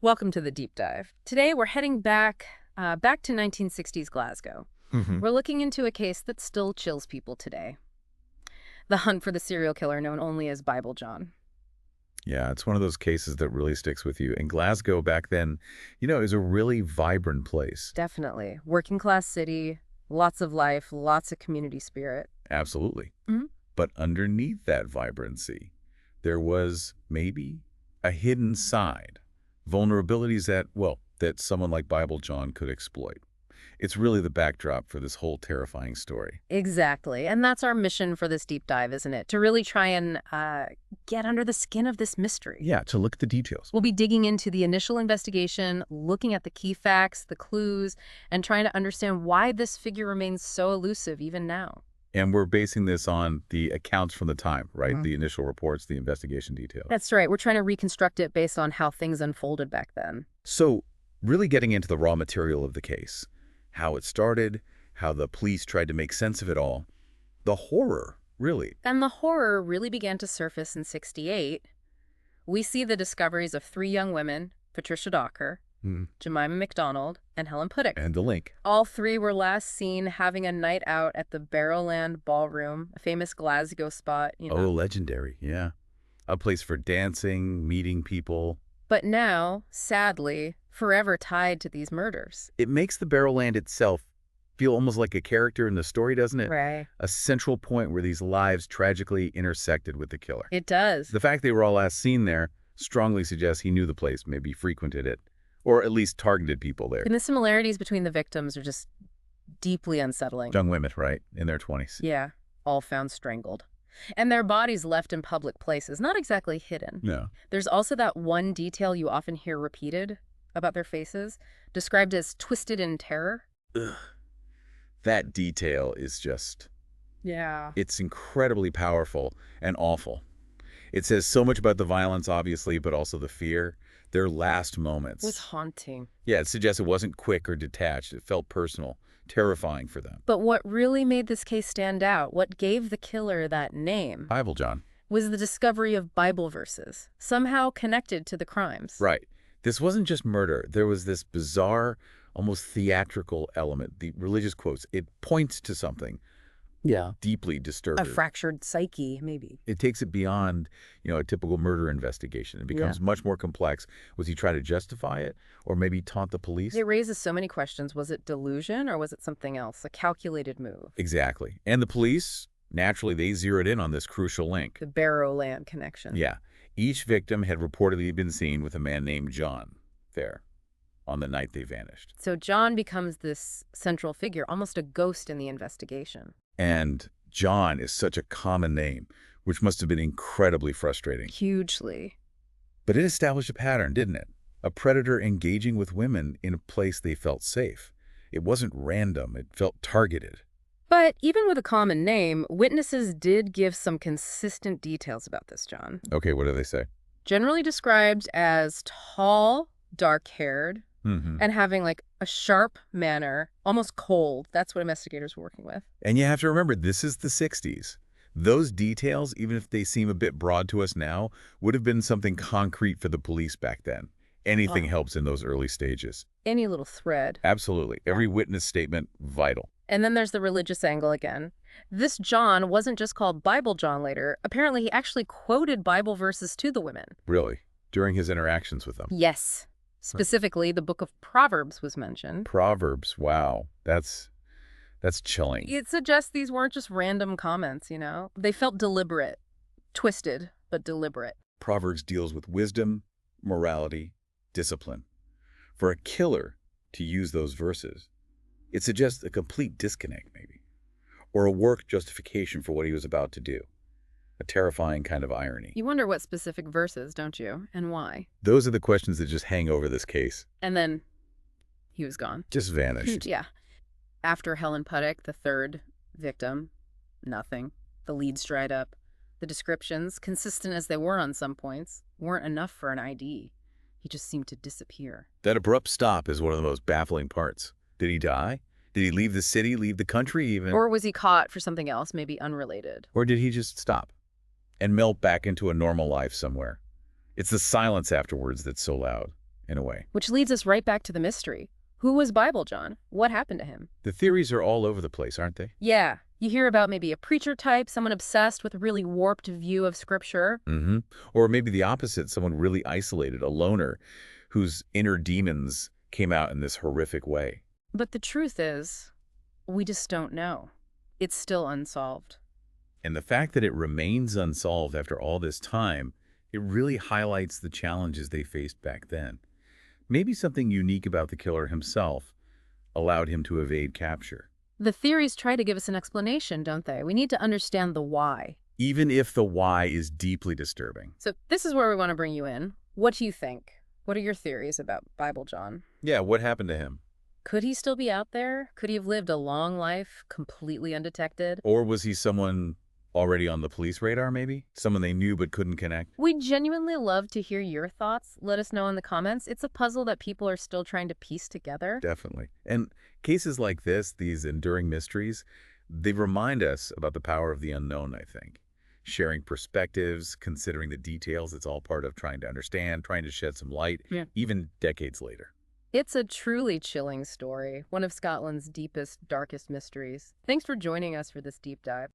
Welcome to the deep dive. Today we're heading back to 1960s Glasgow. hmm We're looking into a case that still chills people today. The hunt for the serial killer known only as Bible John. Yeah, it's one of those cases that really sticks with you. And Glasgow back then, is a really vibrant place. Definitely. Working class city, lots of life, lots of community spirit. Absolutely. Mhm. But underneath that vibrancy, there was maybe a hidden side, vulnerabilities that someone like Bible John could exploit. It's really the backdrop for this whole terrifying story. Exactly. And that's our mission for this deep dive, isn't it? To really try and get under the skin of this mystery. Yeah, to look at the details. We'll be digging into the initial investigation, looking at the key facts, the clues, and trying to understand why this figure remains so elusive even now. And we're basing this on the accounts from the time, right? Mhm. The initial reports, the investigation details. That's right. We're trying to reconstruct it based on how things unfolded back then. So, really getting into the raw material of the case, how it started, how the police tried to make sense of it all, the horror, really. And the horror really began to surface in '68. We see the discoveries of three young women, Patricia Docker, Hmm. Jemima McDonald, and Helen Puttick. And the link. All three were last seen having a night out at the Barrowland Ballroom, a famous Glasgow spot, Oh, legendary, yeah. A place for dancing, meeting people. But now, sadly, forever tied to these murders. It makes the Barrowland itself feel almost like a character in the story, doesn't it? Right. A central point where these lives tragically intersected with the killer. It does. The fact they were all last seen there strongly suggests he knew the place, maybe frequented it, or at least targeted people there. And the similarities between the victims are just deeply unsettling. Young women, right? In their 20s. Yeah, all found strangled. And their bodies left in public places, not exactly hidden. No. There's also that one detail you often hear repeated about their faces, described as twisted in terror. Ugh. That detail is just, Yeah. it's incredibly powerful and awful. It says so much about the violence, obviously, but also the fear. Their last moments. It was haunting. Yeah, it suggests it wasn't quick or detached. It felt personal, terrifying for them. But what really made this case stand out, what gave the killer that name, Bible John. was the discovery of Bible verses, somehow connected to the crimes. Right. This wasn't just murder. There was this bizarre, almost theatrical element. The religious quotes, it points to something deeply A disturbing. fractured psyche, maybe. It takes it beyond, a typical murder investigation. It becomes much more complex. Was he trying to justify it or maybe taunt the police? It raises so many questions. Was it delusion or was it something else, a calculated move? Exactly. And the police, naturally, they zeroed in on this crucial link. The Barrowland connection. Yeah. Each victim had reportedly been seen with a man named John there on the night they vanished. So John becomes this central figure, almost a ghost in the investigation. And John is such a common name, which must have been incredibly frustrating. Hugely. But it established a pattern, didn't it? A predator engaging with women in a place they felt safe. It wasn't random. It felt targeted. But even with a common name, witnesses did give some consistent details about this John. Okay, what do they say? Generally described as tall, dark-haired, and having like a sharp manner, almost cold. That's what investigators were working with. And you have to remember, this is the 60s. Those details, even if they seem a bit broad to us now, would have been something concrete for the police back then. Anything helps in those early stages. Any little thread. Absolutely. Every witness statement, vital. And then there's the religious angle again. This John wasn't just called Bible John later. Apparently, he actually quoted Bible verses to the women. Really. During his interactions with them. Yes. Specifically, the book of Proverbs was mentioned. Proverbs, wow. That's chilling. It suggests these weren't just random comments, They felt deliberate. Twisted, but deliberate. Proverbs deals with wisdom, morality, discipline. For a killer to use those verses, it suggests a complete disconnect, maybe, or a work justification for what he was about to do. A terrifying kind of irony. You wonder what specific verses, don't you? And why? Those are the questions that just hang over this case. And then he was gone. Just vanished. Yeah. After Helen Puttick, the third victim, nothing. The leads dried up. The descriptions, consistent as they were on some points, weren't enough for an ID. He just seemed to disappear. That abrupt stop is one of the most baffling parts. Did he die? Did he leave the city, leave the country even? Or was he caught for something else, maybe unrelated? Or did he just stop and melt back into a normal life somewhere? It's the silence afterwards that's so loud. in a way. Which leads us right back to the mystery. Who was Bible John? What happened to him? The theories are all over the place, aren't they? Yeah, you hear about maybe a preacher type, someone obsessed with a really warped view of Scripture. Mm-hmm. Or maybe the opposite, someone really isolated, a loner, whose inner demons came out in this horrific way. But the truth is, we just don't know. It's still unsolved. And the fact that it remains unsolved after all this time, it really highlights the challenges they faced back then. Maybe something unique about the killer himself allowed him to evade capture. The theories try to give us an explanation, don't they? We need to understand the why. Even if the why is deeply disturbing. So this is where we want to bring you in. What do you think? What are your theories about Bible John? Yeah, what happened to him? Could he still be out there? Could he have lived a long life completely undetected? Or was he someone already on the police radar, maybe? Someone they knew but couldn't connect? We'd genuinely love to hear your thoughts. Let us know in the comments. It's a puzzle that people are still trying to piece together. Definitely. And cases like this, these enduring mysteries, they remind us about the power of the unknown, I think. Sharing perspectives, considering the details, it's all part of trying to understand, trying to shed some light, Yeah. even decades later. It's a truly chilling story, one of Scotland's deepest, darkest mysteries. Thanks for joining us for this deep dive.